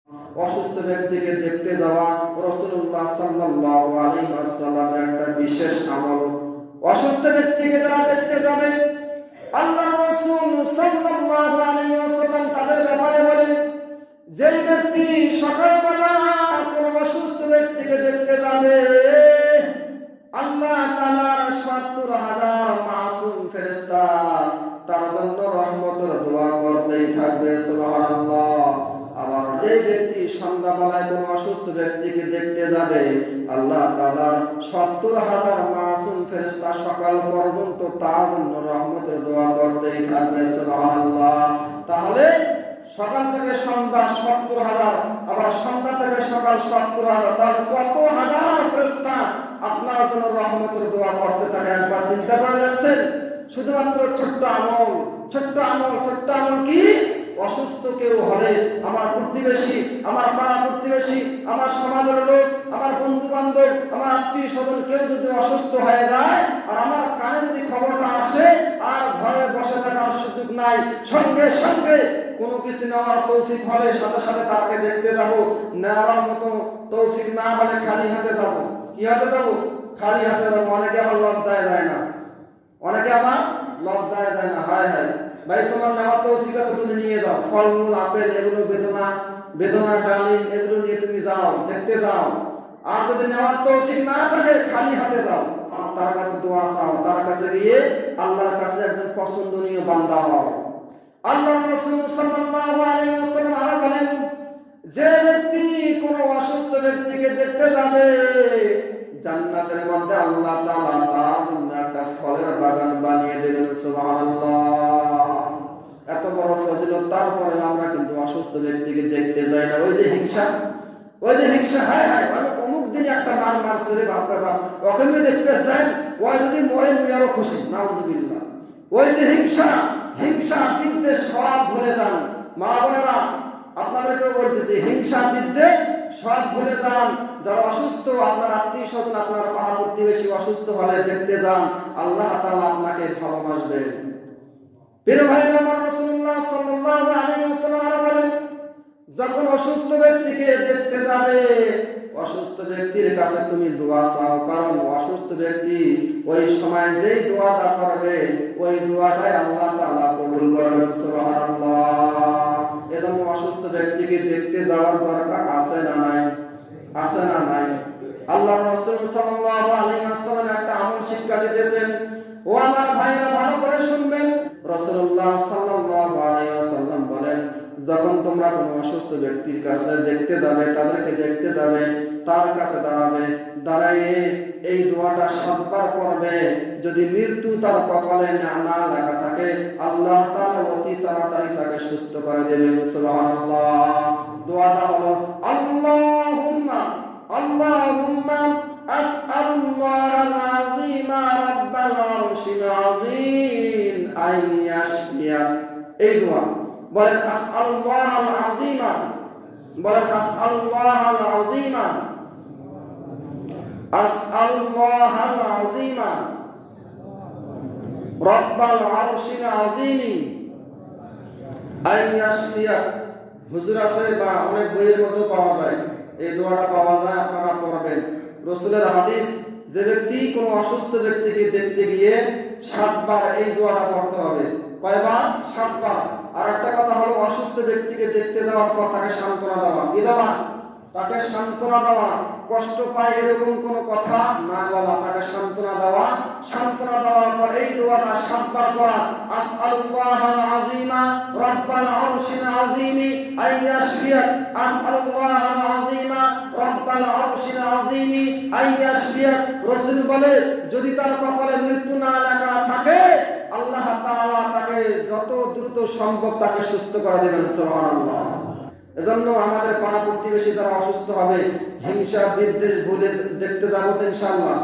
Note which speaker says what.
Speaker 1: অসুস্থ ব্যক্তিকে দেখতে যাওয়া রাসূলুল্লাহ সাল্লাল্লাহু আলাইহি ওয়াসাল্লামের একটা বিশেষ আমল। অসুস্থ ব্যক্তিকে যারা দেখতে যাবে, আল্লাহর রাসূল সাল্লাল্লাহু আলাইহি ওয়াসাল্লাম তাদের ব্যাপারে বলেন, যেই ব্যক্তি সকালবেলা কোন অসুস্থ ব্যক্তিকে দেখতে যাবে, আল্লাহ তাআলার ৭০,০০০ মাসুম ফেরেশতা তার জন্য রহমতের দোয়া করতেই থাকবে। সুবহানাল্লাহ। আবার যে ব্যক্তি সন্ধ্যাবেলায় কোন অসুস্থ ব্যক্তিকে দেখতে যাবে, আল্লাহ তাআলার ৭০,০০০ মাসুম ফেরেশতা সকাল পর্যন্ত তার জন্য রহমতের দোয়া করতেই থাকবে। সুবহানাল্লাহ। তাহলে সকাল থেকে সন্ধ্যা ৭০,০০০, আবার সন্ধ্যা থেকে সকাল ৭০,০০০, তাহলে কত হাজার ফেরেশতা আপনার জন্য রহমতের দোয়া করতে থাকে। একবার চিন্তা করে দেখছেন? শুধুমাত্র ছোট্ট আমল কি? অসুস্থ কেউ হলে, আমার প্রতিবেশী, আমার পাড়া প্রতিবেশী, আমার সমাজের লোক, আমার বন্ধু বান্ধব, আমার আত্মীয় স্বজন কেউ যদি অসুস্থ হয়ে যায়, আর আমার কানে যদি খবরটা আসে, আর ঘরে বসে থাকার সুযোগ নাই, সঙ্গে সঙ্গে কোনো কিছু নেওয়ার তৌফিক হলে সাথে সাথে তাকে দেখতে যাব। নেওয়ার মতো তৌফিক না হলে খালি হাতে যাব। কি হাতে যাব? খালি হাতে যাব। অনেকে আবার লজ্জায় যায় না, হায় হায় ভাই, তোমার নেওয়ার তৌফিক আছে, তুমি নিয়ে যাও। ফলমূল, আপেল, এগুলো বেদনা ডালিম, এগুলো নিয়ে তুমি যাও, দেখতে যাও। আর যদি নেওয়ার তৌফিক না থাকে, খালি হাতে যাও, তার কাছে দোয়া চাও, তার কাছে গিয়ে আল্লাহর কাছে একজন পছন্দনীয় বান্দা হও। আল্লাহর রাসূল সাল্লাল্লাহু আলাইহি ওয়াসাল্লাম আরো বলেন, যে ব্যক্তি কোন অসুস্থ ব্যক্তিকে দেখতে যাবে, জান্নাতের মধ্যে আল্লাহ তাআলা তার জন্য একটা ফলের বাগান বানিয়ে দেবেন। সুবহানাল্লাহ। এত বড় ফজিলত, তারপরে আমরা কিন্তু অসুস্থ ব্যক্তিকে দেখতে যাই না। ওই যে হিংসা, হায় হায়, অমুক দিনে একটা মারছে রে, বাপরে বাপ, ওকে দেখতে চান, ও যদি মরে মুই আরো খুশি। নাউযুবিল্লাহ। ওই যে হিংসা বিদ্বেষ সব ভুলে যান। মা বোনেরা, আপনাদেরকেও বলতেছি, হিংসা বিদ্বেষ সব ভুলে যান। যারা অসুস্থ, আপনার আত্মীয় স্বজন, আপনার পাড়া প্রতিবেশী অসুস্থ হলে দেখতে যান, আল্লাহ তাআলা আপনাকে ভালোবাসবেন। প্রিয় ভাইরা, আমার রাসূলুল্লাহ সাল্লাল্লাহু আলাইহি ওয়াসাল্লাম আরো বলেন, যখন অসুস্থ ব্যক্তিকে দেখতে যাবে, অসুস্থ ব্যক্তির কাছে তুমি দোয়া চাও, কারণ অসুস্থ ব্যক্তি ওই সময় যেই দোয়াটা করবে, ওই দোয়াটাই আল্লাহ তাআলা কবুল করবেন। সুবহানাল্লাহ। এজন্য অসুস্থ ব্যক্তিকে দেখতে যাওয়ার দরকার আছে না নাই? আল্লাহর রাসূল সাল্লাল্লাহু আলাইহি ওয়াসাল্লাম একটা আমল শিক্ষা দিতেছেন। ও আমার ভাইরা, ভালো করে শুনবেন। রাসূলুল্লাহ সাল্লাল্লাহু আলাইহি ওয়াসাল্লাম বলেন, যখন তোমরা কোনো অসুস্থ ব্যক্তির কাছে দেখতে যাবে, তাদেরকে দেখতে যাবে, তার কাছে দাঁড়ায় এই দোয়াটা ৭ বার পড়বে। যদি মৃত্যু তার কপালে না লেখা থাকে, আল্লাহ তাআলা অতি তাড়াতাড়ি তাকে সুস্থ করে দেবেন। সুবহানাল্লাহ। দোয়াটা হলো, আল্লাহুম্মা আসআলুল্লাহাল আযীমা রাব্বাল আরশিল আযীম আইয়াশফিয়া। এই দোয়া বলেন, আসআলুল্লাহাল আযীমা, বলেন আসআলুল্লাহাল আযীমা, আসআলুল্লাহাল আযীমা রাব্বাল আরশিল আযীম আইয়াশফিয়া। হুজুর আছে বা অনেক বইয়ের মধ্যে পাওয়া যায়, এই দোয়াটা পাওয়া যায়, আপনারা পড়বেন। রাসূলের হাদিস, যে ব্যক্তি কোনো অসুস্থ ব্যক্তিকে দেখতে গিয়ে ৭ বার এই দোয়াটা পড়তে হবে। কয়বার? ৭ বার। আর একটা কথা হলো, অসুস্থ ব্যক্তিকে দেখতে যাওয়ার পর তাকে সান্ত্বনা দেওয়া। কি দেওয়া? তাকে সান্ত্বনা দেওয়া। কষ্ট পায় এরকম কোনো কথা না বলা, তাকে সান্ত্বনা দেওয়ার পর এই দোয়াটা ৭ বার পড়া। আসআলুল্লাহাল আযীমা রাব্বাল আরশিল আযীম আইয়াশফিয়া, আসআলুল্লাহাল আযীমা রাব্বাল আরশিল আযীম আইয়াশফিয়া। রাসূল বলে, যদি তার কপালে মৃত্যু না লেখা থাকে, আল্লাহ তাআলা তাকে যত দ্রুত সম্ভব তাকে সুস্থ করে দেবেন। সুবহানাল্লাহ। এজন্য আমাদের পাড়া প্রতিবেশী যারা অসুস্থ হবে, হিংসা বিদ্বেষ ভুলে দেখতে যাবো ইনশাআল্লাহ।